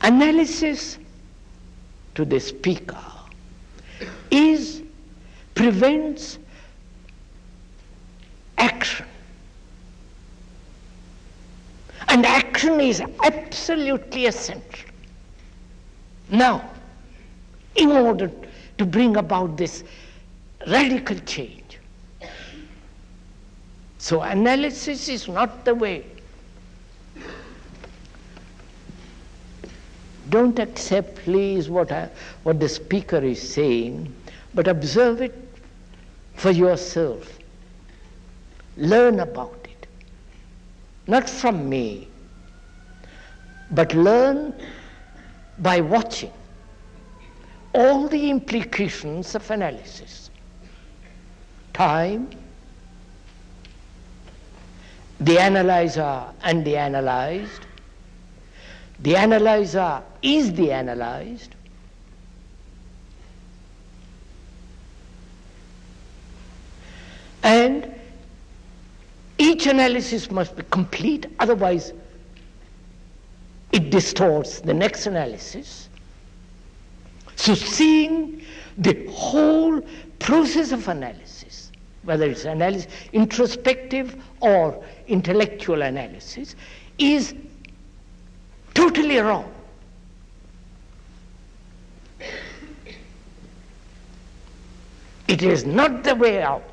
Analysis to the speaker prevents action. And action is absolutely essential. Now, in order to bring about this radical change. So analysis is not the way. Don't accept, please, what the speaker is saying, but observe it for yourself. Learn about it. Not from me, but learn by watching all the implications of analysis. Time, the analyzer and the analyzed, the analyzer is the analyzed, and each analysis must be complete, otherwise it distorts the next analysis. So seeing the whole process of analysis, whether it's analysis, introspective or intellectual analysis, is totally wrong. It is not the way out.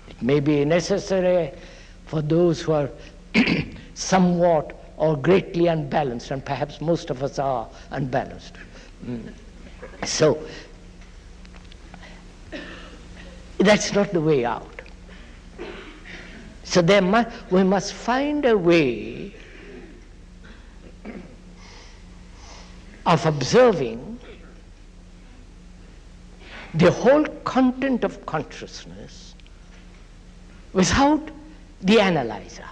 It may be necessary for those who are somewhat or greatly unbalanced, and perhaps most of us are unbalanced. So, that's not the way out. So we must find a way of observing the whole content of consciousness without the analyzer.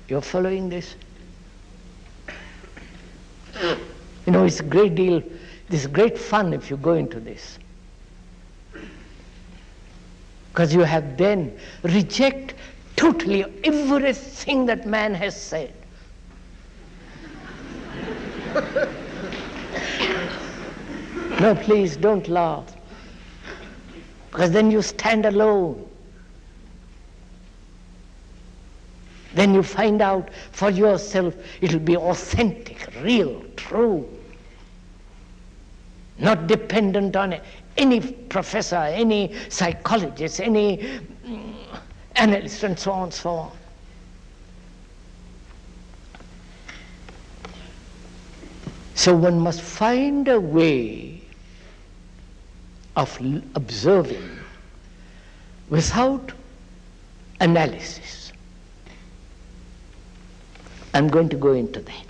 You're following this? You know, it's a great deal, this is great fun if you go into this. Because you have then reject totally everything that man has said. No, please don't laugh. Because then you stand alone. Then you find out for yourself, it'll be authentic, real, true. Not dependent on any professor, any psychologist, any analyst, and so on and so on. So one must find a way of observing without analysis. I'm going to go into that.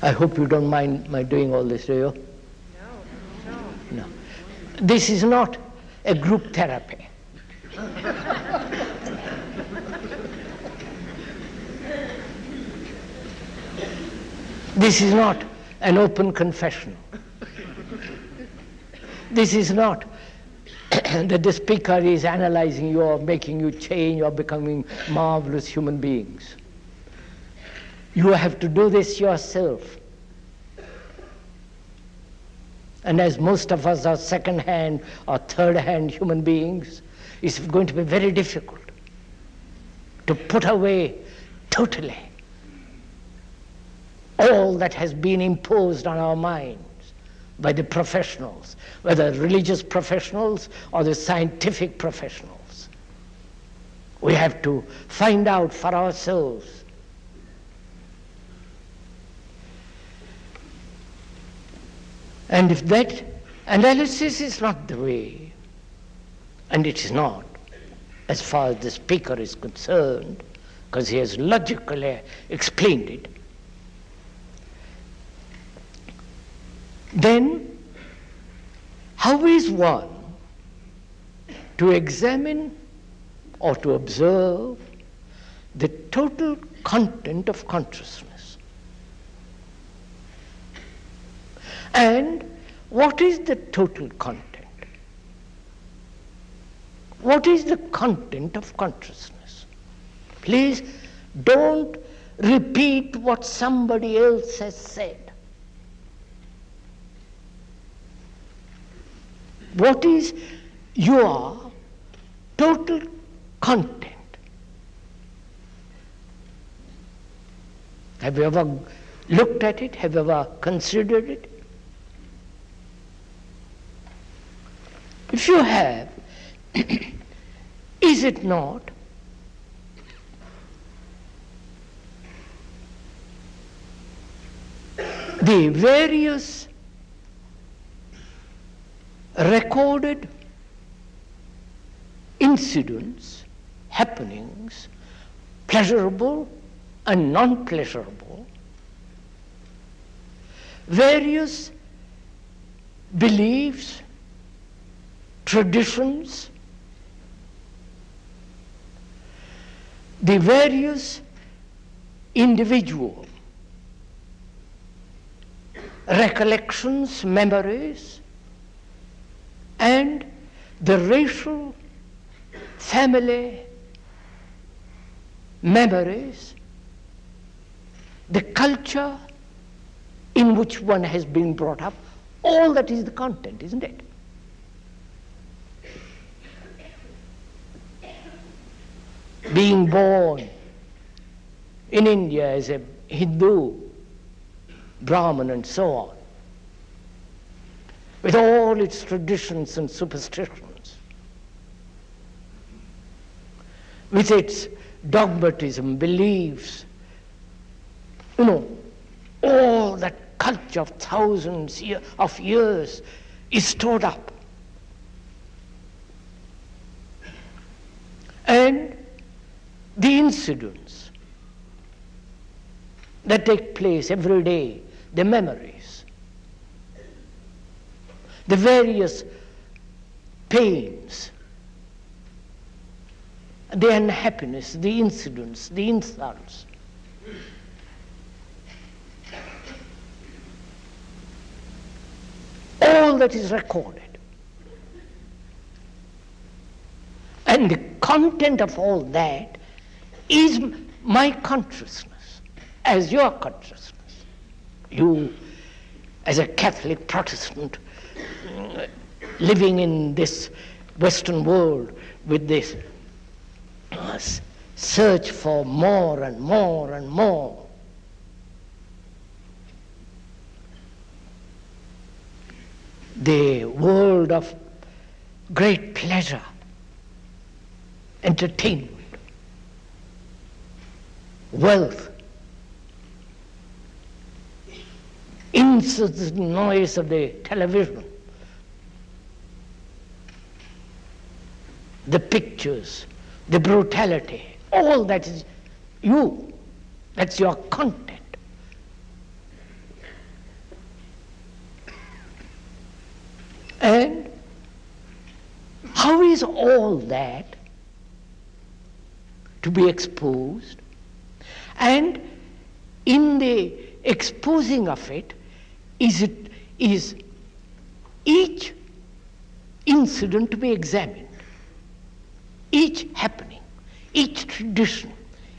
I hope you don't mind my doing all this, do you? No. This is not a group therapy. This is not an open confessional. This is not that the speaker is analyzing you or making you change or becoming marvelous human beings. You have to do this yourself. And as most of us are second-hand or third-hand human beings, it's going to be very difficult to put away totally all that has been imposed on our minds by the professionals, whether religious professionals or the scientific professionals. We have to find out for ourselves. And if that analysis is not the way, and it is not, as far as the speaker is concerned, because he has logically explained it, then how is one to examine or to observe the total content of consciousness? And what is the total content? What is the content of consciousness? Please don't repeat what somebody else has said. What is your total content? Have you ever looked at it? Have you ever considered it? If you have, is it not the various recorded incidents, happenings, pleasurable and non-pleasurable, various beliefs, traditions, the various individual recollections, memories, and the racial family memories, the culture in which one has been brought up, all that is the content, isn't it? Being born in India as a Hindu, Brahmin and so on, with all its traditions and superstitions, with its dogmatism, beliefs, all that culture of thousands of years is stored up. And the incidents that take place every day, the memories, the various pains, the unhappiness, the incidents, the insults, all that is recorded. And the content of all that is my consciousness, as your consciousness. You, as a Catholic Protestant, living in this Western world with this search for more and more and more, the world of great pleasure, entertainment, wealth, incessant noise of the television, the pictures, the brutality, all that is you, that's your content. And how is all that to be exposed? And in the exposing of it, is each incident to be examined, each happening, each tradition,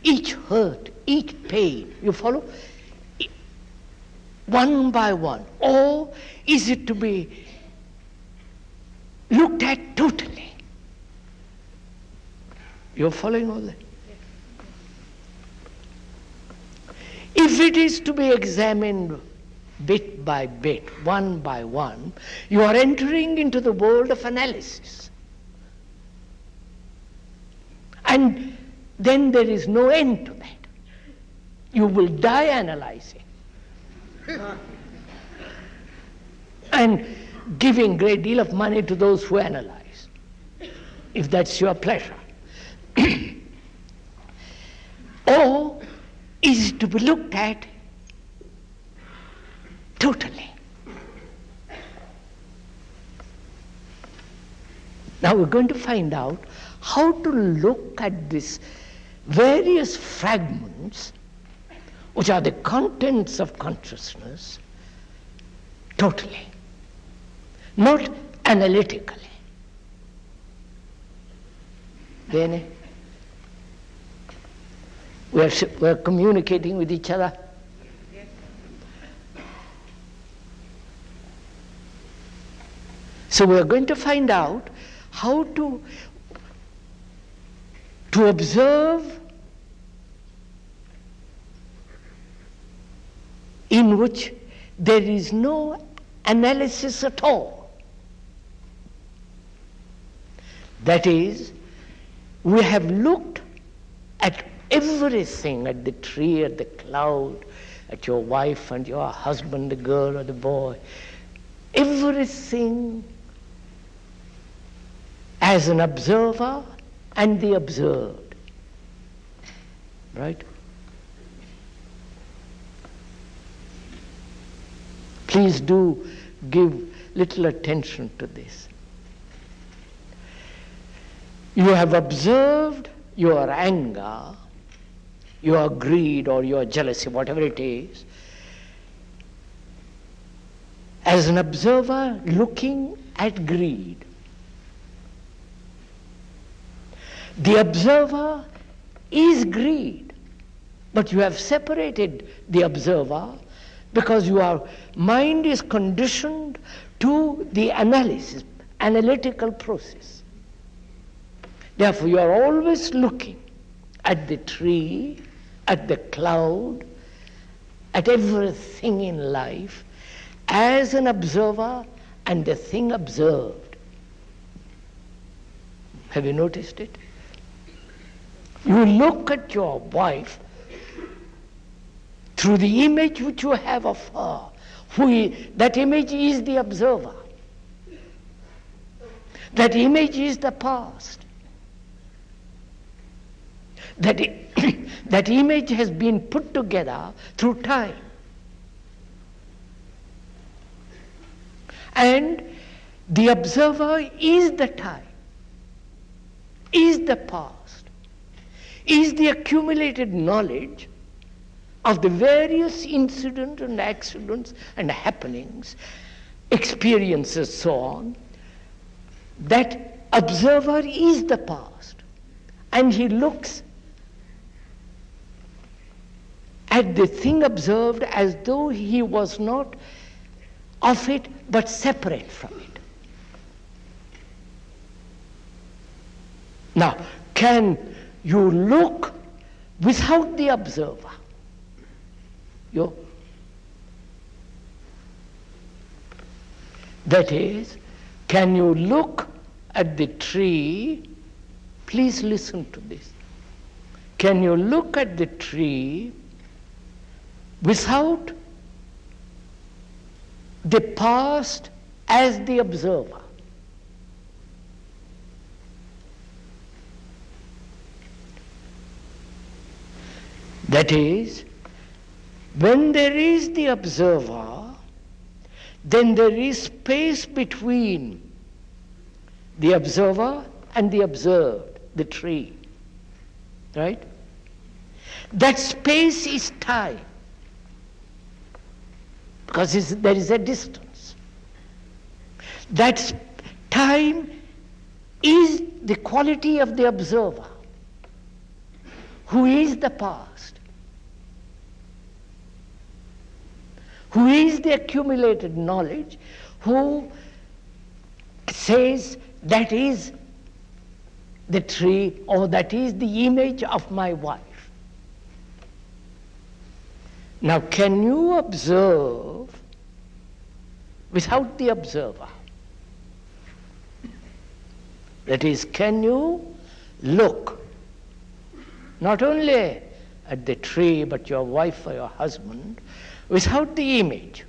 each hurt, each pain, you follow? One by one. Or is it to be looked at totally? You're following all that? If it is to be examined bit by bit, one by one, you are entering into the world of analysis. And then there is no end to that. You will die analyzing. And giving great deal of money to those who analyze, if that's your pleasure. Or is it to be looked at totally? Now we're going to find out how to look at these various fragments, which are the contents of consciousness, totally, not analytically. Bene? We're communicating with each other. So we're going to find out how to observe in which there is no analysis at all. That is, we have looked at everything, at the tree, at the cloud, at your wife and your husband, the girl or the boy, everything as an observer and the observed. Right? Please do give little attention to this. You have observed your anger, your greed or your jealousy, whatever it is, as an observer looking at greed. The observer is greed, but you have separated the observer because your mind is conditioned to the analytical process. Therefore, you are always looking at the tree, at the cloud, at everything in life as an observer and the thing observed. Have you noticed it? You look at your wife through the image which you have of her. That image is the observer. That image is the past. That image has been put together through time. And the observer is the time, is the past, is the accumulated knowledge of the various incidents and accidents and happenings, experiences, so on. That observer is the past, and he looks at the thing observed as though he was not of it but separate from it. Now, can you look without the observer? That is, can you look at the tree? Please listen to this. Can you look at the tree without the past as the observer? That is, when there is the observer, then there is space between the observer and the observed, the tree. Right? That space is time, because there is a distance. That time is the quality of the observer, who is the past, who is the accumulated knowledge, who says that is the tree or that is the image of my wife. Now, can you observe without the observer? That is, can you look not only at the tree but your wife or your husband without the image?